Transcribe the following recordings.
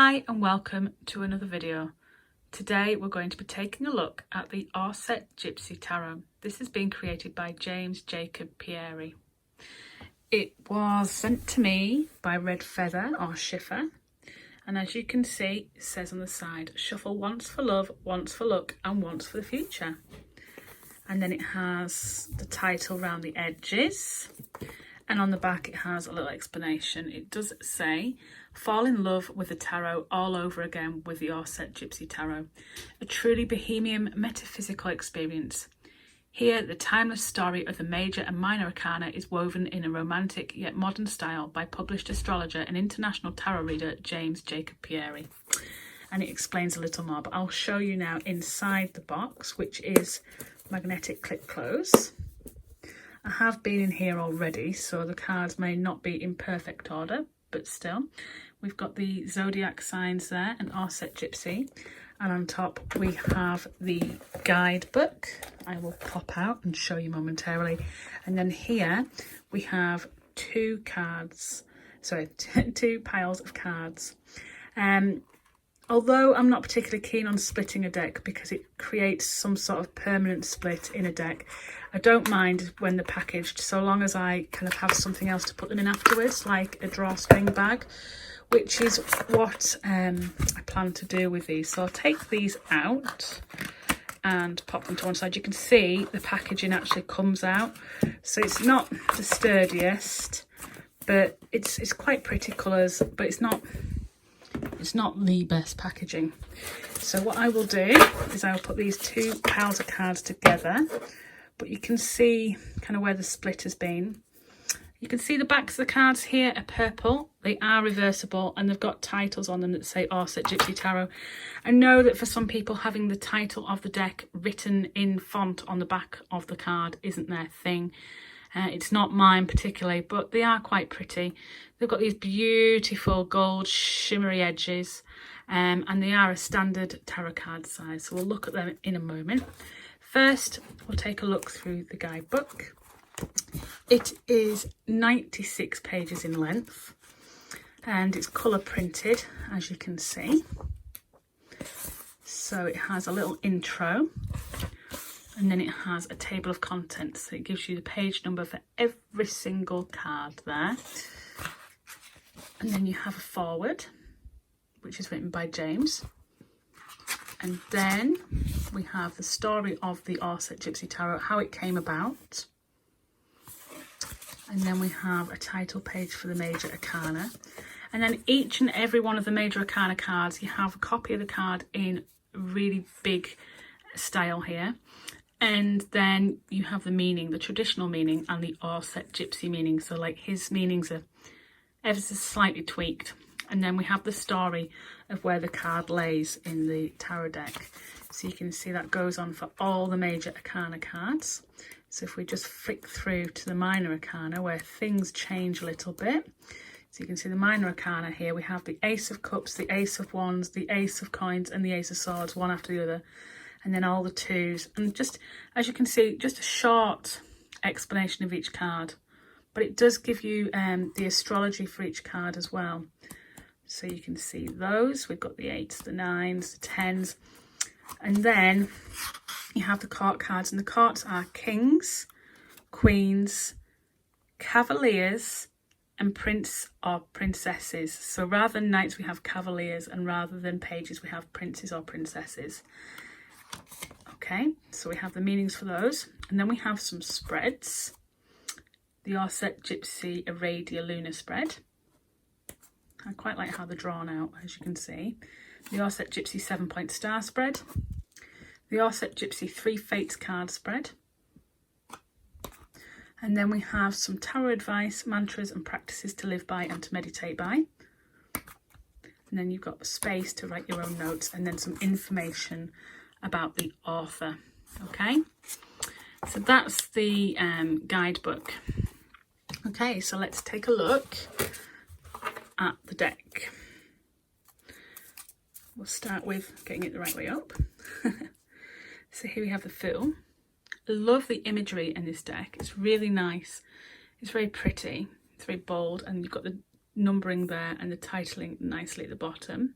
Hi and welcome to another video. Today we're going to be taking a look at the Auset Gypsy Tarot. This is being created by James Jacob Pieri. It was sent to me by Red Feather or Schiffer, and as you can see it says on the side, shuffle once for love, once for luck and once for the future. And then it has the title around the edges, and on the back it has a little explanation. It does say, fall in love with the tarot all over again with the Auset Gypsy Tarot. A truly bohemian metaphysical experience. Here, the timeless story of the major and minor arcana is woven in a romantic yet modern style by published astrologer and international tarot reader James Jacob Pieri. And it explains a little more, but I'll show you now inside the box, which is magnetic clip close. I have been in here already, so the cards may not be in perfect order, but still. We've got the zodiac signs there and Auset Gypsy, and on top we have the guidebook. I will pop out and show you momentarily. And then here we have two piles of cards. Although I'm not particularly keen on splitting a deck because it creates some sort of permanent split in a deck, I don't mind when they're packaged, so long as I kind of have something else to put them in afterwards, like a drawstring bag, which is what I plan to do with these. So I'll take these out and pop them to one side. You can see the packaging actually comes out, so it's not the sturdiest, but it's quite pretty colours, but it's not the best packaging. So what I will do is I will put these two piles of cards together, but you can see kind of where the split has been. You can see the backs of the cards here are purple. They are reversible and they've got titles on them that say Auset Gypsy Tarot. I know that for some people having the title of the deck written in font on the back of the card isn't their thing. It's not mine particularly, but they are quite pretty. They've got these beautiful gold shimmery edges, and they are a standard tarot card size. So we'll look at them in a moment. First, we'll take a look through the guidebook. It is 96 pages in length and it's colour printed, as you can see. So it has a little intro, and then it has a table of contents. So it gives you the page number for every single card there. And then you have a foreword, which is written by James. And then we have the story of the Auset Gypsy Tarot, how it came about. And then we have a title page for the major arcana. And then each and every one of the major arcana cards, you have a copy of the card in really big style here. And then you have the meaning, the traditional meaning, and the Auset Gypsy meaning. So like his meanings are ever so slightly tweaked. And then we have the story of where the card lays in the tarot deck. So you can see that goes on for all the major arcana cards. So if we just flick through to the minor arcana, where things change a little bit. So you can see the minor arcana here. We have the Ace of Cups, the Ace of Wands, the Ace of Coins, and the Ace of Swords, one after the other. And then all the twos. And just, as you can see, just a short explanation of each card. But it does give you the astrology for each card as well. So you can see those. We've got the 8s, the 9s, the 10s. And then you have the court cards. And the courts are Kings, Queens, Cavaliers, and Prince or Princesses. So rather than knights, we have Cavaliers. And rather than pages, we have princes or princesses. Okay, so we have the meanings for those. And then we have some spreads. The Auset Gypsy Aradia Lunar spread. I quite like how they're drawn out, as you can see. The Auset Gypsy 7-point star spread. The Auset Gypsy 3 Fates card spread. And then we have some tarot advice, mantras and practices to live by and to meditate by. And then you've got space to write your own notes, and then some information about the author. Okay, so that's the guidebook. Okay, so let's take a look at the deck. We'll start with getting it the right way up. So here we have the Fool. I love the imagery in this deck. It's really nice. It's very pretty. It's very bold, and you've got the numbering there and the titling nicely at the bottom.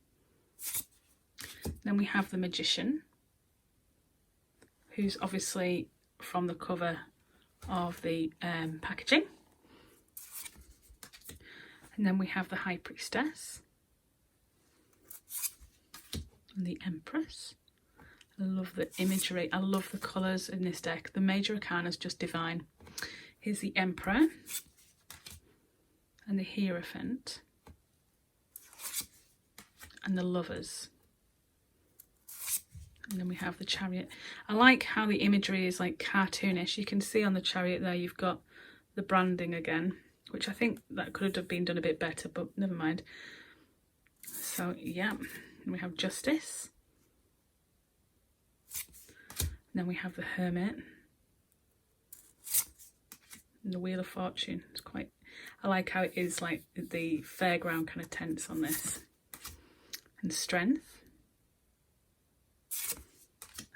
Then we have the Magician, who's obviously from the cover of the packaging. And then we have the High Priestess and the Empress. I love the imagery. I love the colours in this deck. The Major Arcana is just divine. Here's the Emperor and the Hierophant and the Lovers. And then we have the Chariot. I like how the imagery is like cartoonish. You can see on the Chariot there you've got the branding again, which I think that could have been done a bit better, but never mind. So yeah, and we have Justice. And then we have the Hermit. And the Wheel of Fortune. It's quite, I like how it is like the fairground kind of tents on this. And Strength.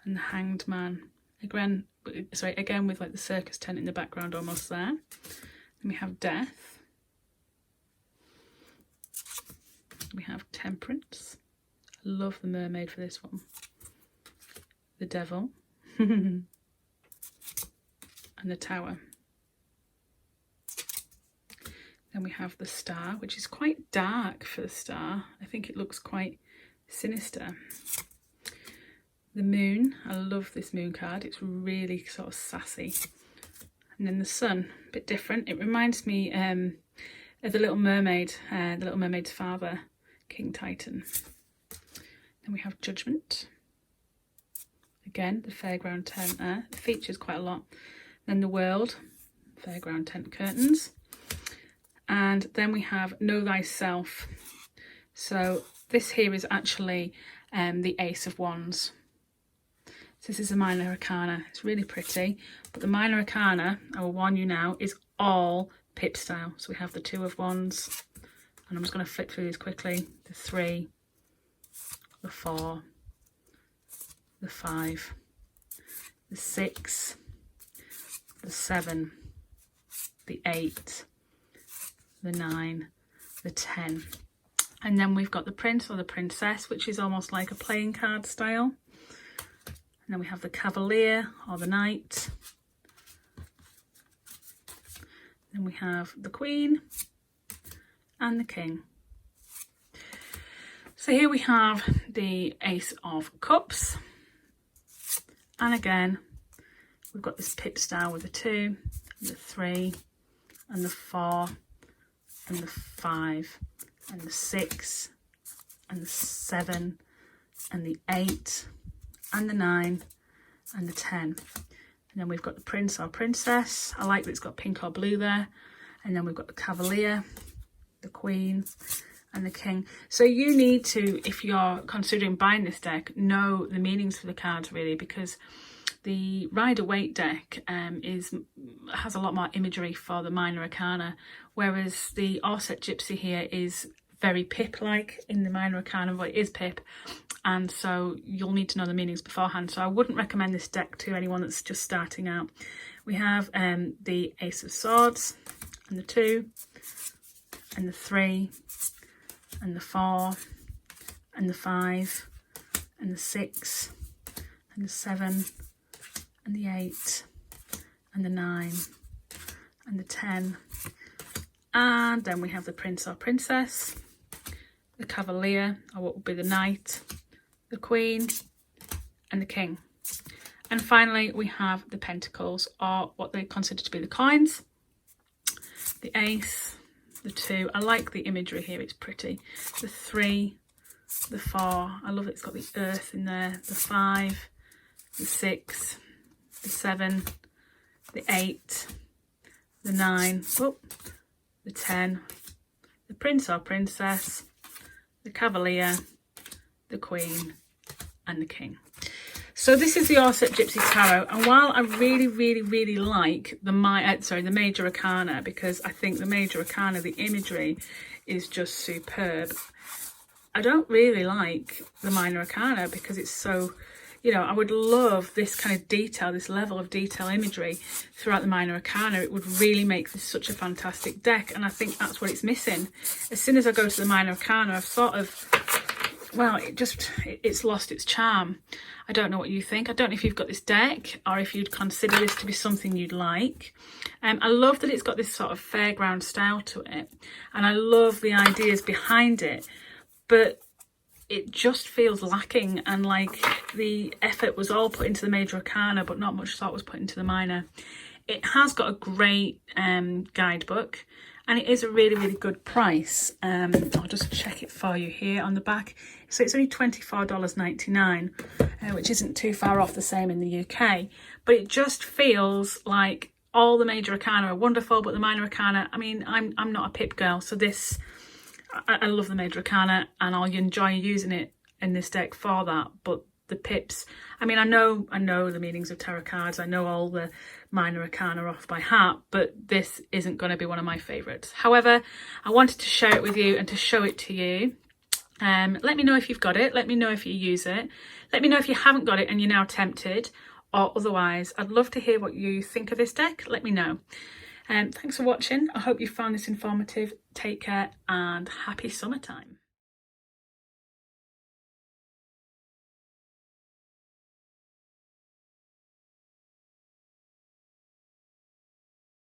And the Hanged Man. Again with like the circus tent in the background almost there. Then we have Death. We have Temperance. I love the mermaid for this one. The Devil. And the Tower. Then we have the Star, which is quite dark for the Star. I think it looks quite sinister. The Moon. I love this Moon card. It's really sort of sassy. And then the Sun, a bit different. It reminds me of the Little Mermaid, the Little Mermaid's father, King Titan. Then we have Judgment. Again, the fairground tent there. It features quite a lot. Then the World, fairground tent curtains. And then we have Know Thyself. So this here is actually the Ace of Wands. So this is a Minor Arcana. It's really pretty. But the Minor Arcana, I will warn you now, is all pip style. So we have the Two of Wands. And I'm just going to flip through these quickly. The 3, the 4, the 5, the 6, the 7, the 8, the 9, the 10. And then we've got the Prince or the Princess, which is almost like a playing card style. And then we have the Cavalier or the Knight. Then we have the Queen and the King. So here we have the Ace of Cups. And again, we've got this pip style with the 2, and the 3, and the 4, and the 5, and the 6, and the 7, and the 8, and the 9, and the 10. And then we've got the Prince or Princess. I like that it's got pink or blue there. And then we've got the Cavalier, the Queen, and the King. So you need to, if you're considering buying this deck, know the meanings for the cards really, because the Rider-Waite deck has a lot more imagery for the Minor Arcana, whereas the Auset Gypsy here is very pip-like in the Minor Arcana, but it is pip, and so you'll need to know the meanings beforehand. So I wouldn't recommend this deck to anyone that's just starting out. We have the Ace of Swords, and the 2, and the 3, and the 4, and the 5, and the 6, and the 7, and the 8, and the 9, and the 10. And then we have the Prince or Princess, the Cavalier, or what would be the Knight, the Queen, and the King. And finally, we have the Pentacles, or what they consider to be the coins, the Ace, the 2. I like the imagery here, it's pretty. The 3, the 4, I love it, it's got the earth in there. The 5, the 6, the 7, the 8, the 9, the 10, the Prince or Princess, the Cavalier, the Queen, and the King. So this is the Auset Gypsy Tarot, and while I really like the Major Arcana, because I think the Major Arcana, the imagery is just superb, I don't really like the Minor Arcana because it's so, you know, I would love this kind of detail, this level of detail imagery throughout the Minor Arcana. It would really make this such a fantastic deck, and I think that's what it's missing. As soon as I go to the Minor Arcana, I've sort of well, it's lost its charm. I don't know what you think. I don't know if you've got this deck or if you'd consider this to be something you'd like. I love that it's got this sort of fairground style to it, and I love the ideas behind it, but it just feels lacking, and like the effort was all put into the major arcana but not much thought was put into the minor. It has got a great guidebook, and it is a really, really good price. I'll just check it for you here on the back. So it's only $24.99, which isn't too far off the same in the UK. But it just feels like all the major arcana are wonderful, but the minor arcana, I mean, I'm not a pip girl. So this, I love the major arcana, and I'll enjoy using it in this deck for that. But the pips, I mean, I know the meanings of tarot cards, I know all the minor arcana off by heart, but this isn't going to be one of my favourites. However, I wanted to share it with you and to show it to you. Let me know if you've got it, let me know if you use it, let me know if you haven't got it and you're now tempted, or otherwise I'd love to hear what you think of this deck. Let me know. Thanks for watching. I hope you found this informative. Take care and happy summertime.